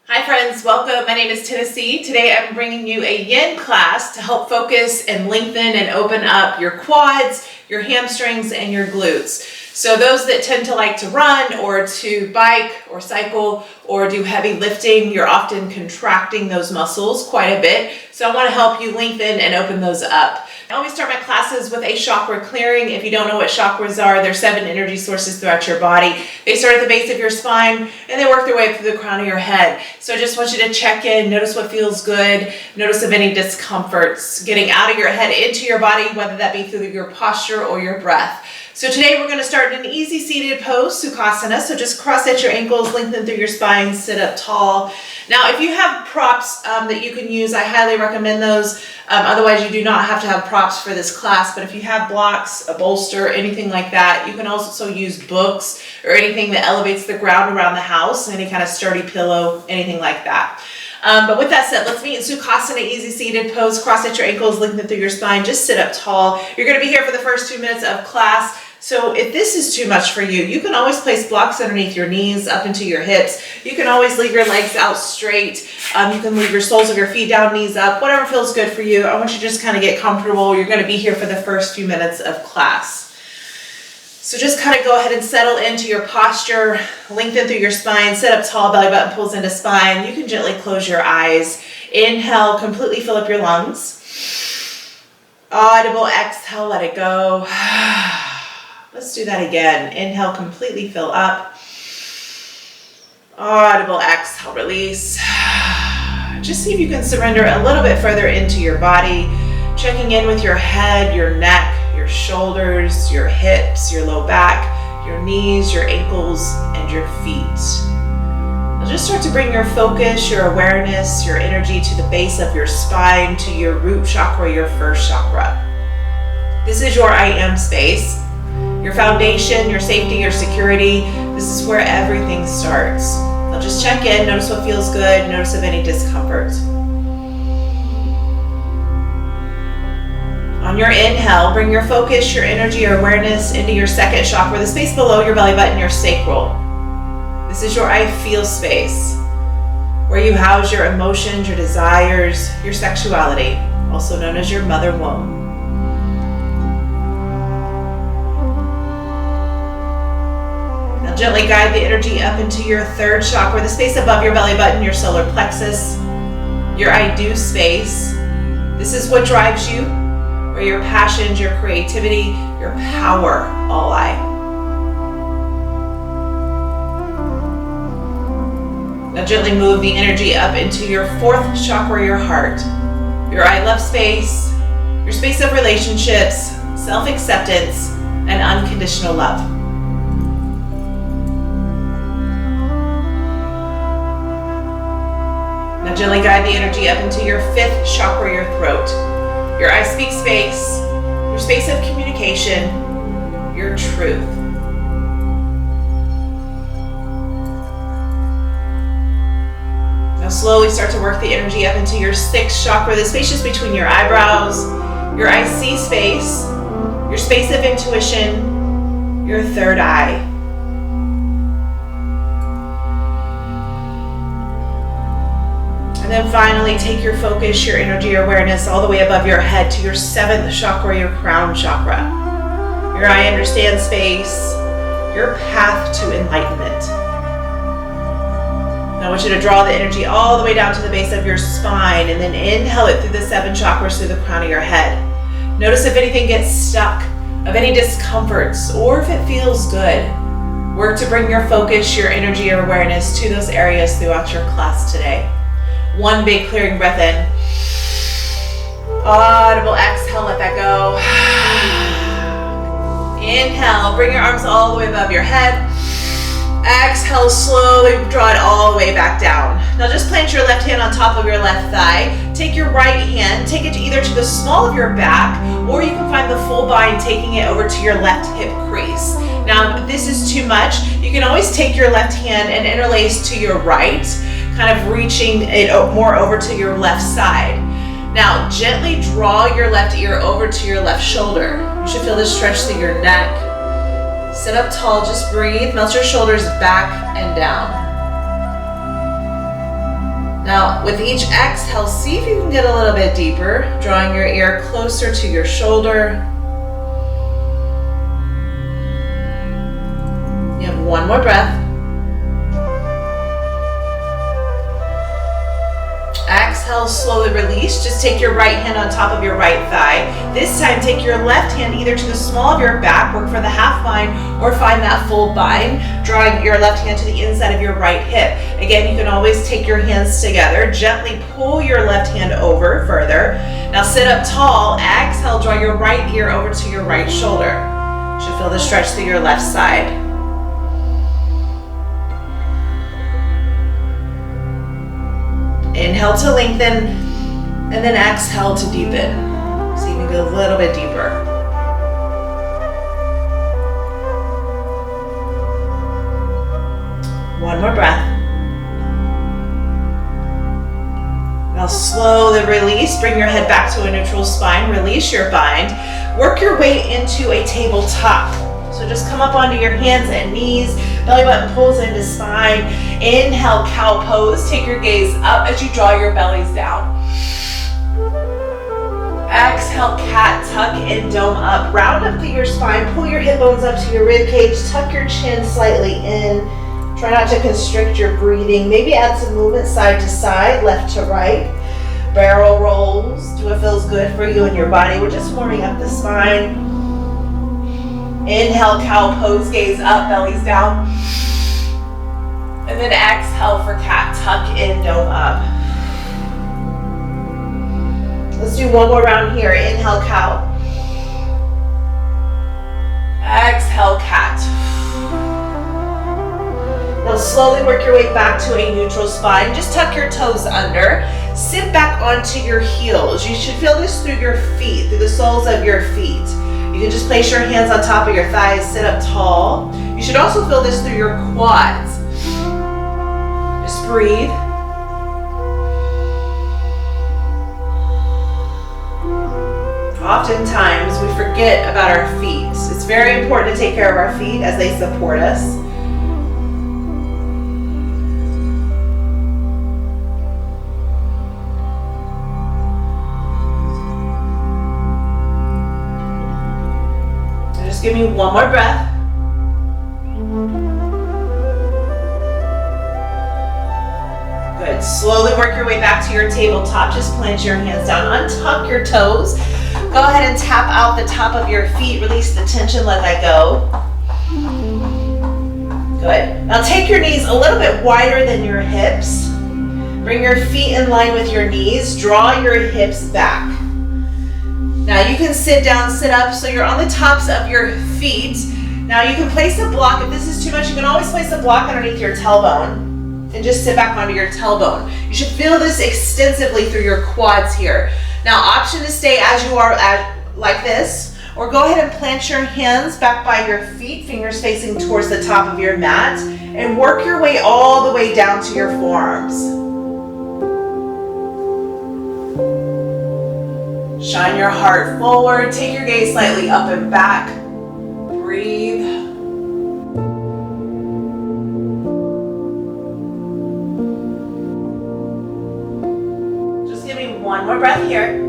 Hi friends, welcome. My name is Tennessee. Today I'm bringing you a Yin class to help focus and lengthen and open up your quads, your hamstrings, and your glutes. So those that tend to like to run or to bike or cycle or do heavy lifting, you're often contracting those muscles quite a bit. So I want to help you lengthen and open those up. I always start my classes with a chakra clearing. If you don't know what chakras are, they're 7 energy sources throughout your body. They start at the base of your spine and they work their way up through the crown of your head. So I just want you to check in, notice what feels good, notice of any discomforts, getting out of your head into your body, whether that be through your posture or your breath. So today we're going to start in an easy seated pose, Sukhasana. So just cross at your ankles, lengthen through your spine, sit up tall. Now, if you have props that you can use, I highly recommend those. Otherwise, you do not have to have props for this class. But if you have blocks, a bolster, anything like that, you can also use books or anything that elevates the ground around the house, any kind of sturdy pillow, anything like that. But with that said, let's meet in Sukhasana, easy seated pose. Cross at your ankles, lengthen through your spine, just sit up tall. You're going to be here for the first 2 minutes of class. So if this is too much for you, you can always place blocks underneath your knees, up into your hips. You can always leave your legs out straight. You can leave your soles of your feet down, knees up, whatever feels good for you. I want you to just kind of get comfortable. You're going to be here for the first few minutes of class. So just kind of go ahead and settle into your posture, lengthen through your spine, sit up tall, belly button pulls into spine. You can gently close your eyes. Inhale, completely fill up your lungs. Audible exhale, let it go. Let's do that again. Inhale, completely fill up. Audible exhale, release. Just see if you can surrender a little bit further into your body, checking in with your head, your neck, your shoulders, your hips, your low back, your knees, your ankles, and your feet. Now just start to bring your focus, your awareness, your energy to the base of your spine, to your root chakra, your first chakra. This is your I am space. Your foundation, your safety, your security. This is where everything starts. Now just check in, notice what feels good, notice of any discomfort. On your inhale, bring your focus, your energy, your awareness into your second chakra, the space below your belly button, your sacral. This is your I feel space, where you house your emotions, your desires, your sexuality, also known as your mother womb. Gently guide the energy up into your third chakra, the space above your belly button, your solar plexus, your I do space. This is what drives you, where your passions, your creativity, your power all lie. Now gently move the energy up into your fourth chakra, your heart, your I love space, your space of relationships, self-acceptance, and unconditional love. Now gently guide the energy up into your fifth chakra, your throat, your I speak space, your space of communication, your truth. Now slowly start to work the energy up into your sixth chakra, the space just between your eyebrows, your I see space, your space of intuition, your third eye. And then finally, take your focus, your energy, your awareness all the way above your head to your seventh chakra, your crown chakra. Your I understand space, your path to enlightenment. Now I want you to draw the energy all the way down to the base of your spine and then inhale it through the 7 chakras through the crown of your head. Notice if anything gets stuck, of any discomforts, or if it feels good. Work to bring your focus, your energy, your awareness to those areas throughout your class today. One big clearing breath in. Audible exhale, let that go. Inhale, bring your arms all the way above your head. Exhale, slowly draw it all the way back down. Now just plant your left hand on top of your left thigh. Take your right hand, take it either to the small of your back, or you can find the full bind, taking it over to your left hip crease. Now, if this is too much, you can always take your left hand and interlace to your right, kind of reaching it more over to your left side. Now, gently draw your left ear over to your left shoulder. You should feel this stretch through your neck. Sit up tall, just breathe, melt your shoulders back and down. Now, with each exhale, see if you can get a little bit deeper, drawing your ear closer to your shoulder. You have one more breath. Exhale, slowly release. Just take your right hand on top of your right thigh. This time, take your left hand either to the small of your back, work for the half bind, or find that full bind, drawing your left hand to the inside of your right hip. Again, you can always take your hands together. Gently pull your left hand over further. Now sit up tall. Exhale, draw your right ear over to your right shoulder. You should feel the stretch through your left side. Inhale to lengthen, and then exhale to deepen. So you can go a little bit deeper. One more breath. Now slowly release, bring your head back to a neutral spine, release your bind. Work your way into a tabletop. So just come up onto your hands and knees, belly button pulls into spine. Inhale, cow pose. Take your gaze up as you draw your bellies down. Exhale, cat, tuck and dome up. Round up through your spine, pull your hip bones up to your rib cage, tuck your chin slightly in. Try not to constrict your breathing. Maybe add some movement side to side, left to right. Barrel rolls. Do what feels good for you and your body. We're just warming up the spine. Inhale, cow pose, gaze up, bellies down. And then exhale for cat, tuck in, dome up. Let's do one more round here. Inhale, cow. Exhale, cat. Now slowly work your way back to a neutral spine. Just tuck your toes under. Sit back onto your heels. You should feel this through your feet, through the soles of your feet. You can just place your hands on top of your thighs, sit up tall. You should also feel this through your quads. Just breathe. Oftentimes we forget about our feet. It's very important to take care of our feet as they support us. Give me one more breath. Good. Slowly work your way back to your tabletop. Just plant your hands down. Untuck your toes. Go ahead and tap out the top of your feet. Release the tension. Let that go. Good. Now take your knees a little bit wider than your hips. Bring your feet in line with your knees. Draw your hips back. Now you can sit down, sit up, so you're on the tops of your feet. Now you can place a block. If this is too much, you can always place a block underneath your tailbone and just sit back onto your tailbone. You should feel this extensively through your quads here. Now, option to stay as you are like this, or go ahead and plant your hands back by your feet, fingers facing towards the top of your mat, and work your way all the way down to your forearms. Shine your heart forward. Take your gaze slightly up and back. Breathe. Just give me one more breath here.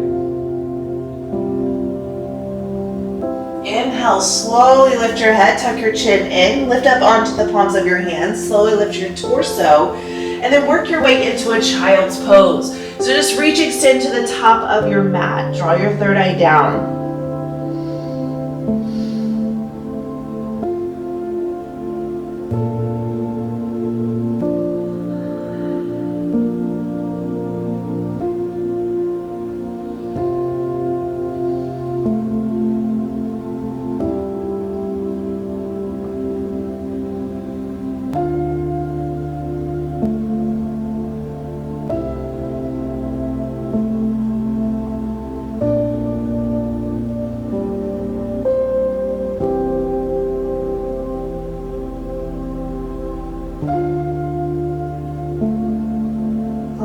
Inhale, slowly lift your head, tuck your chin in, lift up onto the palms of your hands, slowly lift your torso, and then work your way into a child's pose. So just reach, extend to the top of your mat. Draw your third eye down.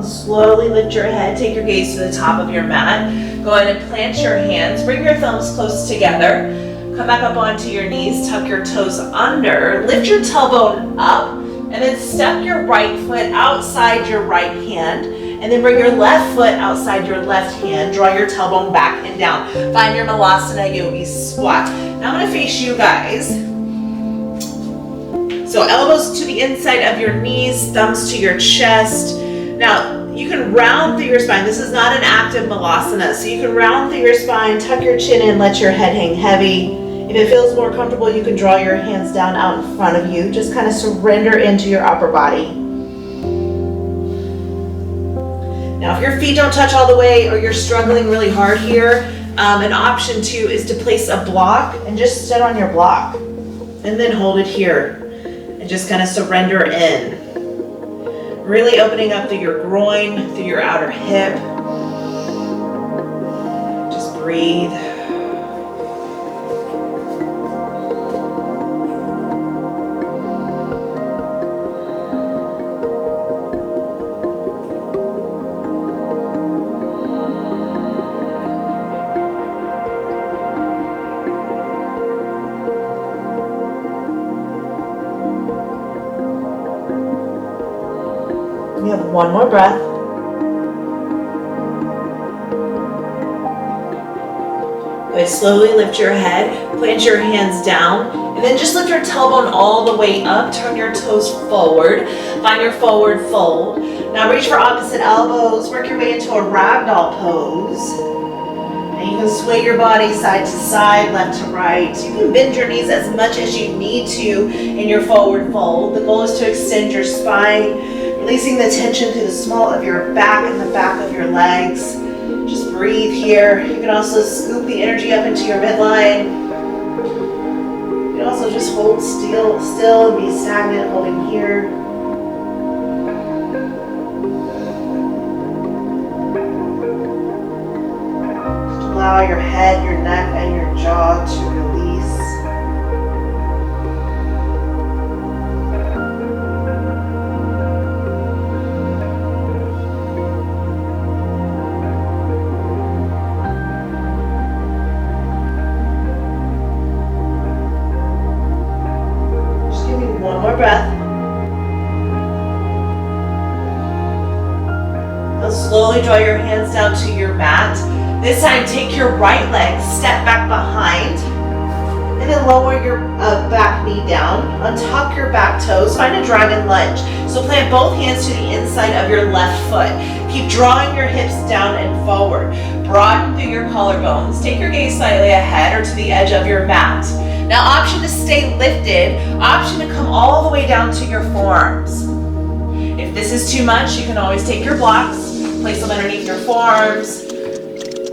Slowly lift your head, take your gaze to the top of your mat. Go ahead and plant your hands, bring your thumbs close together. Come back up onto your knees, tuck your toes under, lift your tailbone up, And then step your right foot outside your right hand, and then bring your left foot outside your left hand. Draw your tailbone back and down. Find your Malasana Yogi squat. Now I'm gonna face you guys. So elbows to the inside of your knees, thumbs to your chest. Now you can round through your spine. This is not an active Malasana, so you can round through your spine, tuck your chin in, let your head hang heavy. If it feels more comfortable, you can draw your hands down out in front of you. Just kind of surrender into your upper body. Now, if your feet don't touch all the way or you're struggling really hard here, an option too is to place a block and just sit on your block and then hold it here and just kind of surrender in. Really opening up through your groin, through your outer hip. Just breathe. You have one more breath. Good. Slowly lift your head, plant your hands down, and then just lift your tailbone all the way up. Turn your toes forward. Find your forward fold. Now reach for opposite elbows. Work your way into a ragdoll pose. And you can sway your body side to side, left to right. You can bend your knees as much as you need to in your forward fold. The goal is to extend your spine, releasing the tension through the small of your back and the back of your legs. Just breathe here. You can also scoop the energy up into your midline. You can also just hold still and be stagnant, holding here. Just allow your head, your neck, and your jaw to release. Breath. Now slowly draw your hands down to your mat. This time take your right leg, step back behind, and then lower your back knee down. Untuck your back toes, find a dragon lunge. So plant both hands to the inside of your left foot. Keep drawing your hips down and forward. Broaden through your collarbones. Take your gaze slightly ahead or to the edge of your mat. Now option to stay lifted, option to come all the way down to your forearms. If this is too much, you can always take your blocks, place them underneath your forearms,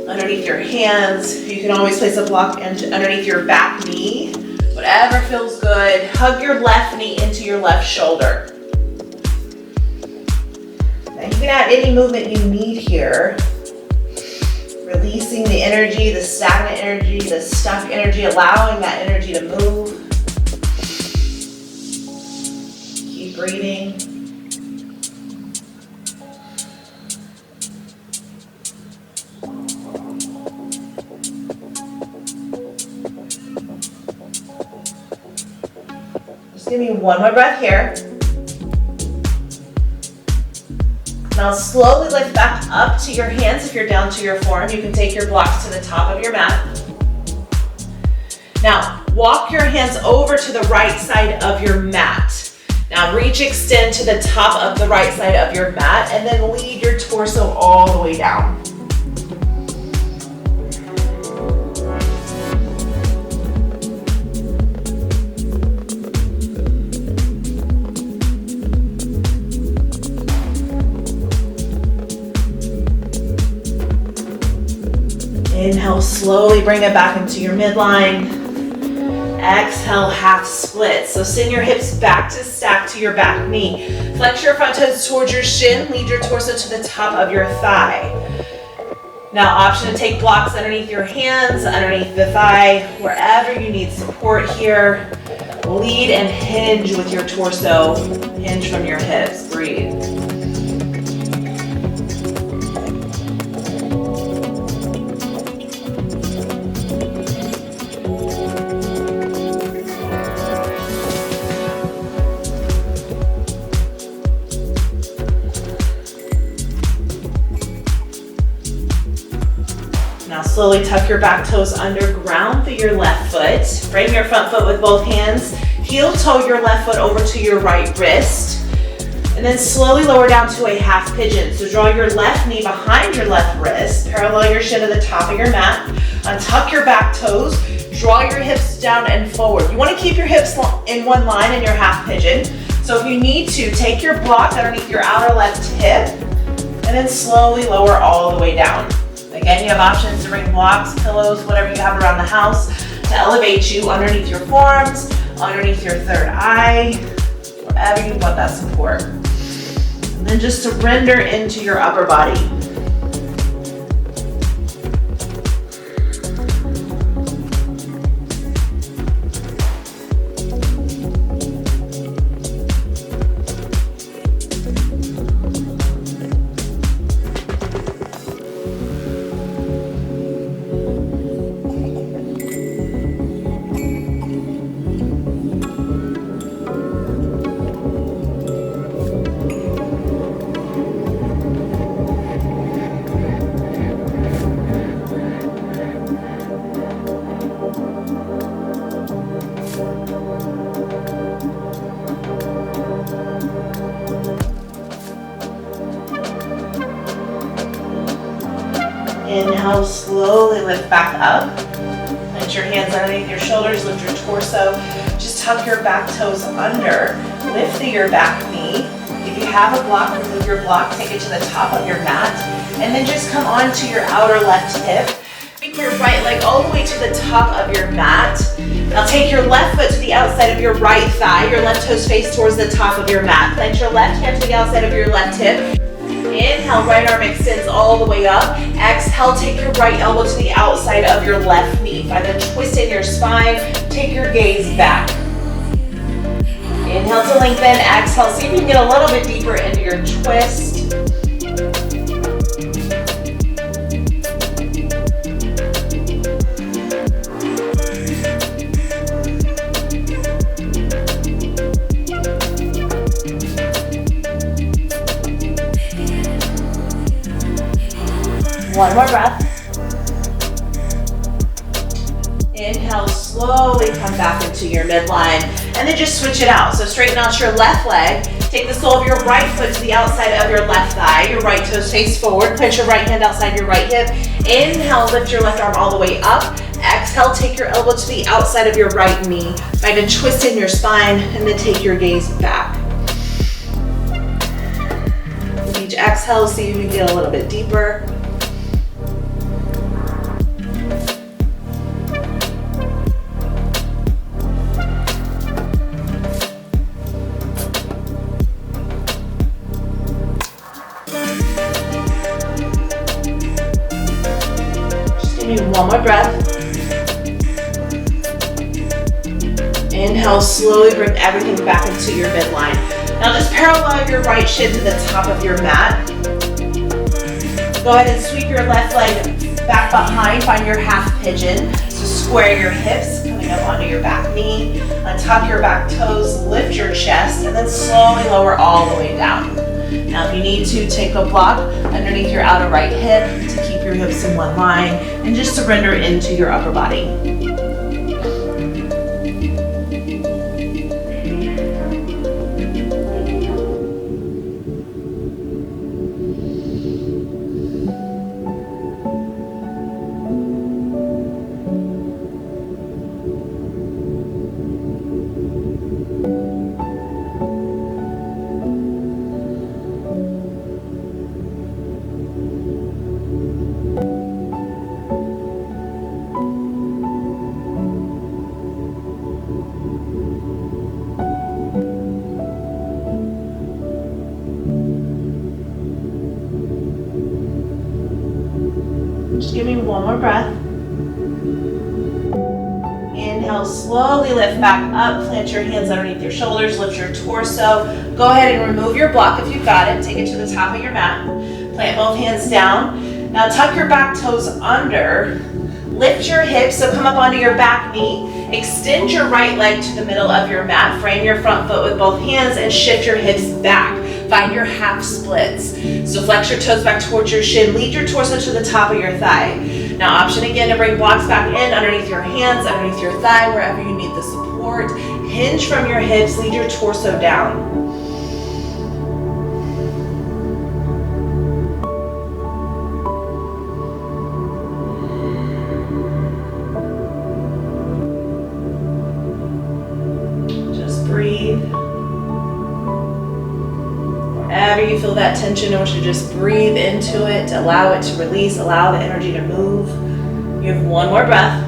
underneath your hands. You can always place a block underneath your back knee, whatever feels good. Hug your left knee into your left shoulder. Now you can add any movement you need here. Releasing the energy, the stagnant energy, the stuck energy, allowing that energy to move. Keep breathing. Just give me one more breath here. Now slowly lift back up to your hands. If you're down to your form, you can take your blocks to the top of your mat. Now walk your hands over to the right side of your mat. Now reach, extend to the top of the right side of your mat, and then lead your torso all the way down. Inhale, slowly bring it back into your midline. Exhale, half split. So send your hips back to stack to your back knee. Flex your front toes towards your shin. Lead your torso to the top of your thigh. Now option to take blocks underneath your hands, underneath the thigh, wherever you need support here. Lead and hinge with your torso. Hinge from your hips. Breathe. slowly tuck your back toes under, ground through your left foot. Frame your front foot with both hands. Heel toe your left foot over to your right wrist. And then slowly lower down to a half pigeon. So draw your left knee behind your left wrist. Parallel your shin to the top of your mat. Untuck your back toes. Draw your hips down and forward. You want to keep your hips in one line in your half pigeon. So if you need to, take your block underneath your outer left hip and then slowly lower all the way down. Again, you have options to bring blocks, pillows, whatever you have around the house to elevate you underneath your forearms, underneath your third eye, wherever you want that support. And then just surrender into your upper body. Inhale, slowly lift back up. Plant your hands underneath your shoulders, lift your torso. Just tuck your back toes under. Lift through your back knee. If you have a block, remove your block, take it to the top of your mat. And then just come onto your outer left hip. Bring your right leg all the way to the top of your mat. Now take your left foot to the outside of your right thigh. Your left toes face towards the top of your mat. Plant your left hand to the outside of your left hip. Inhale, right arm extends all the way up. Exhale, take your right elbow to the outside of your left knee. Find a twist in your spine. Take your gaze back. Inhale to lengthen. Exhale, see if you can get a little bit deeper into your twist. One more breath. Inhale, slowly come back into your midline, and then just switch it out. So straighten out your left leg. Take the sole of your right foot to the outside of your left thigh. Your right toes face forward. Plant your right hand outside your right hip. Inhale, lift your left arm all the way up. Exhale, take your elbow to the outside of your right knee. Find a twist in your spine, and then take your gaze back. With each exhale, see if you can get a little bit deeper. One more breath. Inhale, slowly bring everything back into your midline. Now just parallel your right shin to the top of your mat. Go ahead and sweep your left leg back behind, find your half pigeon. So square your hips, coming up onto your back knee. Untuck your back toes, lift your chest, and then slowly lower all the way down. Now if you need to, take a block underneath your outer right hip to keep your hips in one line, and just surrender into your upper body. Just give me one more breath. Inhale, slowly lift back up. Plant your hands underneath your shoulders, lift your torso. Go ahead and remove your block if you've got it. Take it to the top of your mat. Plant both hands down. Now tuck your back toes under. Lift your hips, so come up onto your back knee. Extend your right leg to the middle of your mat. Frame your front foot with both hands and shift your hips back. Find your half splits. So flex your toes back towards your shin. Lead your torso to the top of your thigh. Now option again to bring blocks back in underneath your hands, underneath your thigh, wherever you need the support. Hinge from your hips, lead your torso down. Just breathe. Wherever you feel that tension, I want you to just breathe into it, allow it to release, allow the energy to move. You have one more breath.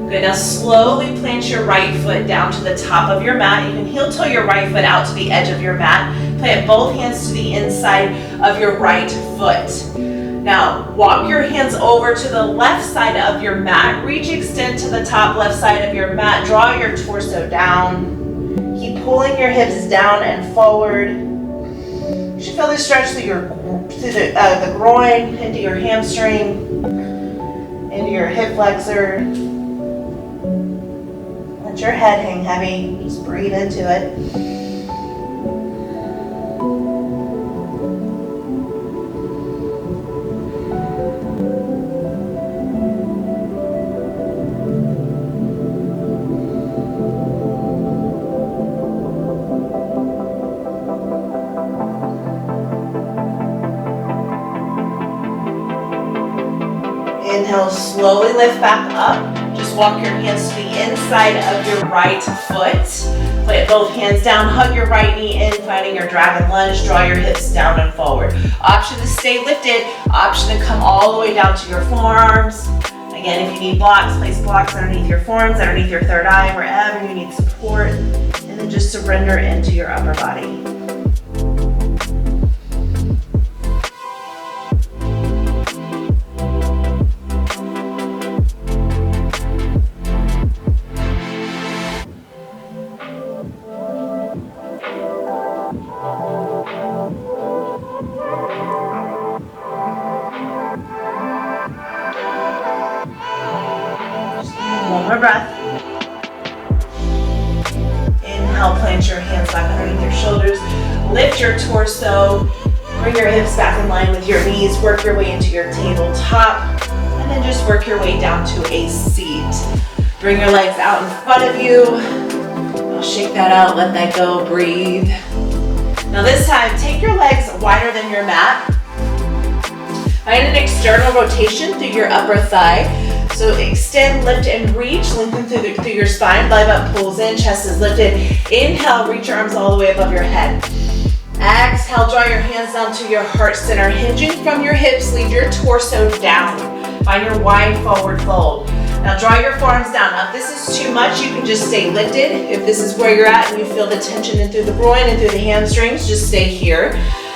Good, now slowly plant your right foot down to the top of your mat. You can heel toe your right foot out to the edge of your mat. Plant both hands to the inside of your right foot. Now walk your hands over to the left side of your mat. Reach, extend to the top left side of your mat. Draw your torso down. Keep pulling your hips down and forward. You should feel this stretch through the groin, into your hamstring, into your hip flexor. Let your head hang heavy. Just breathe into it. Inhale, slowly lift back up. Just walk your hands to the inside of your right foot. Plant both hands down, hug your right knee in, finding your dragon lunge. Draw your hips down and forward. Option to stay lifted. Option to come all the way down to your forearms. Again, if you need blocks, place blocks underneath your forearms, underneath your third eye, wherever you need support. And then just surrender into your upper body. One more breath. Inhale, plant your hands back underneath your shoulders. Lift your torso. Bring your hips back in line with your knees. Work your way into your tabletop. And then just work your way down to a seat. Bring your legs out in front of you. I'll shake that out, let that go, breathe. Now this time, take your legs wider than your mat. Find an external rotation through your upper thigh. So extend, lift, and reach. Lengthen through your spine. Belly button pulls in, chest is lifted. Inhale, reach your arms all the way above your head. Exhale, draw your hands down to your heart center. Hinging from your hips, lead your torso down. Find your wide forward fold. Now draw your forearms down. Now if this is too much, you can just stay lifted. If this is where you're at and you feel the tension in through the groin and through the hamstrings, just stay here.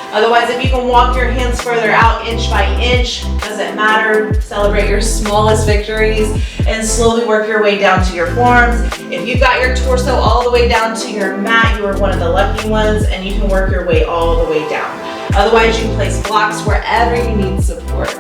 Otherwise, if you can walk your hands further out inch by inch, doesn't matter. Celebrate your smallest victories and slowly work your way down to your forearms. If you've got your torso all the way down to your mat, you are one of the lucky ones and you can work your way all the way down. Otherwise, you can place blocks wherever you need support.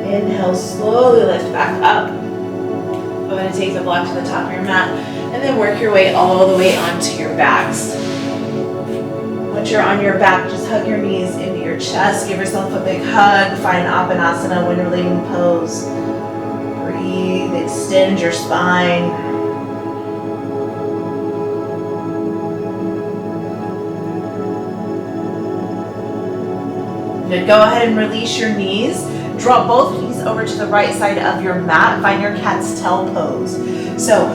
Inhale, slowly lift back up. Go ahead and take the block to the top of your mat and then work your way all the way onto your backs. Once you're on your back, just hug your knees into your chest. Give yourself a big hug. Find Apanasana, wind relieving pose. Breathe, extend your spine. Good. Go ahead and release your knees. Draw both knees over to the right side of your mat. Find your cat's tail pose. So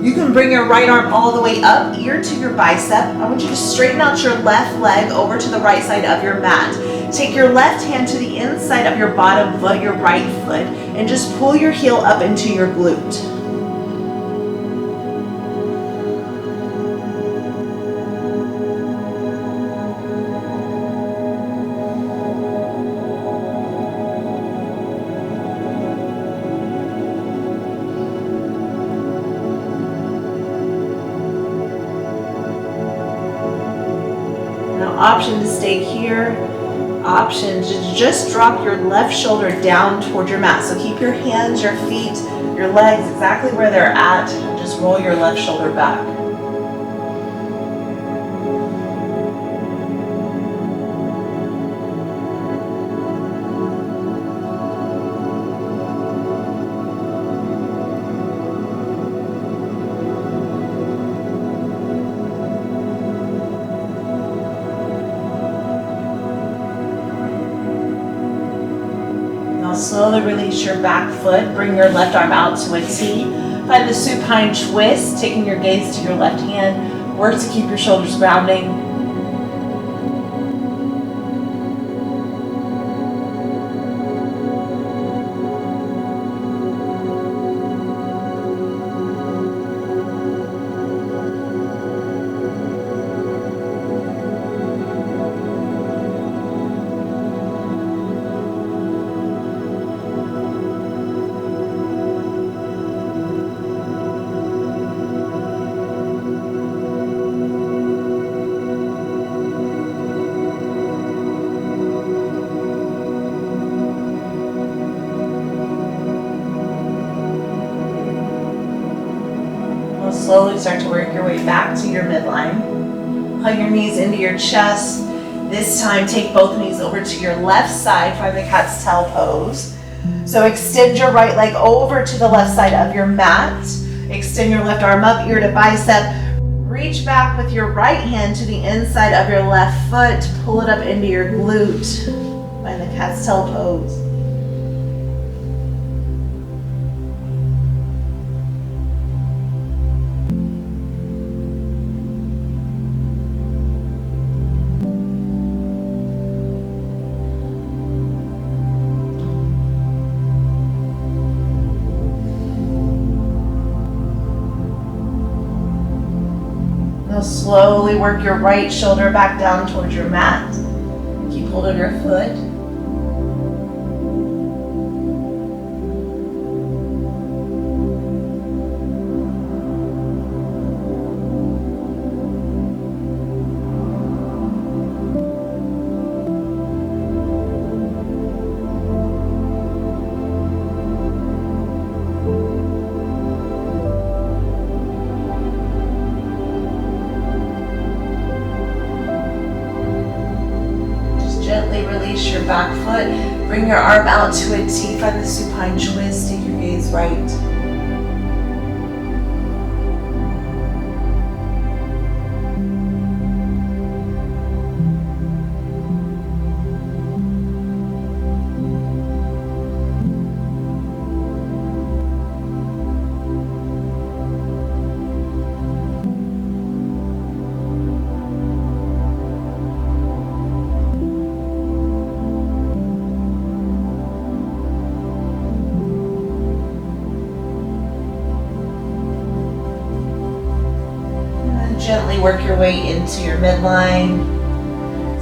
You can bring your right arm all the way up, ear to your bicep. I want you to straighten out your left leg over to the right side of your mat. Take your left hand to the inside of your bottom foot, your right foot, and just pull your heel up into your glute. Option to stay here, option to just drop your left shoulder down toward your mat. So keep your hands, your feet, your legs exactly where they're at. Just roll your left shoulder back. Slowly release your back foot. Bring your left arm out to a T. Find the supine twist, taking your gaze to your left hand. Work to keep your shoulders grounding. Slowly start to work your way back to your midline. Hug your knees into your chest. This time, take both knees over to your left side. Find the cat's tail pose. So extend your right leg over to the left side of your mat. Extend your left arm up, ear to bicep. Reach back with your right hand to the inside of your left foot. Pull it up into your glute. Find the cat's tail pose. Slowly work your right shoulder back down towards your mat. Keep hold of your foot. Release your back foot. Bring your arm out to a T. Find the supine twist. Take your gaze right. Gently work your way into your midline.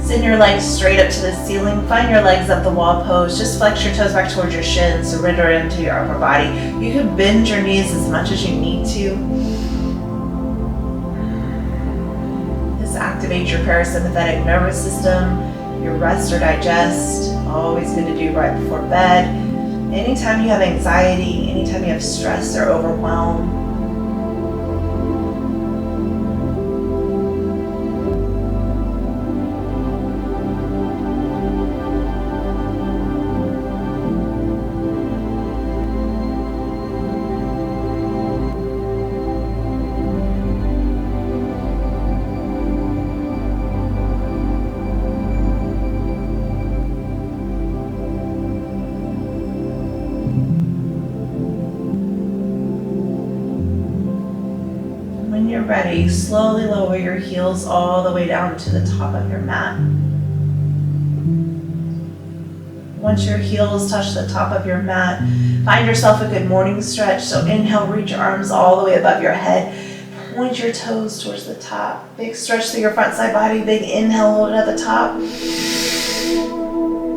Send your legs straight up to the ceiling. Find your legs up the wall pose. Just flex your toes back towards your shins. Surrender into your upper body. You can bend your knees as much as you need to. This activates your parasympathetic nervous system, your rest or digest. Always good to do right before bed. Anytime you have anxiety, anytime you have stress or overwhelm. ready, slowly lower your heels all the way down to the top of your mat. Once your heels touch the top of your mat, find yourself a good morning stretch. So inhale, reach your arms all the way above your head. Point your toes towards the top. Big stretch through your front side body. Big inhale, hold it at the top.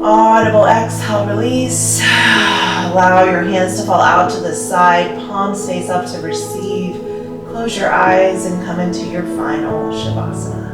Audible exhale, release. Allow your hands to fall out to the side. Palms face up to receive. Close your eyes and come into your final Shavasana.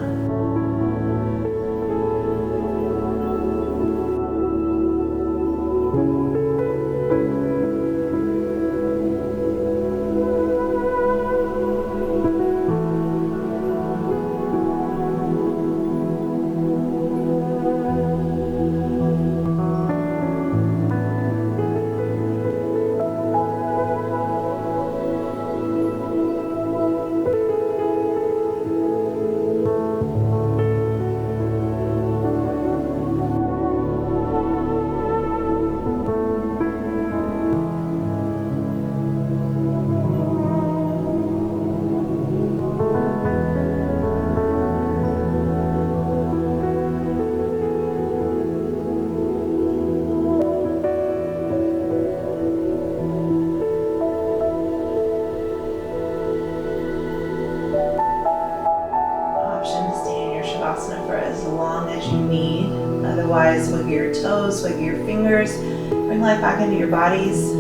For as long as you need. Otherwise, wiggle your toes, wiggle your fingers, bring life back into your bodies.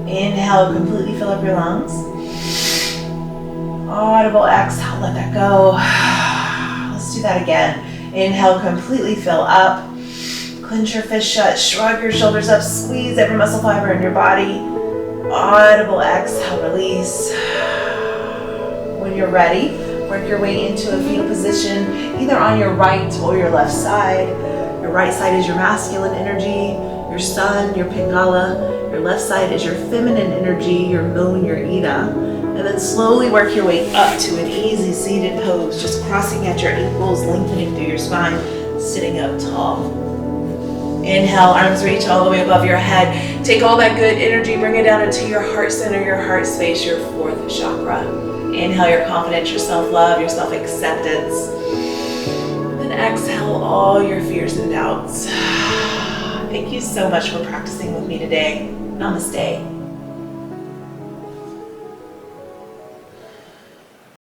Inhale, completely fill up your lungs. Audible exhale, let that go. Let's do that again. Inhale, completely fill up. Clench your fist shut, shrug your shoulders up, squeeze every muscle fiber in your body. Audible exhale, release. When you're ready, work your way into a fetal position, either on your right or your left side. Your right side is your masculine energy, your sun, your Pingala. Your left side is your feminine energy, your moon, your Ida. And then slowly work your way up to an easy seated pose, just crossing at your ankles, lengthening through your spine, sitting up tall. Inhale, arms reach all the way above your head. Take all that good energy, bring it down into your heart center, your heart space, your fourth chakra. Inhale your confidence, your self-love, your self-acceptance. Then exhale all your fears and doubts. Thank you so much for practicing with me today. Namaste.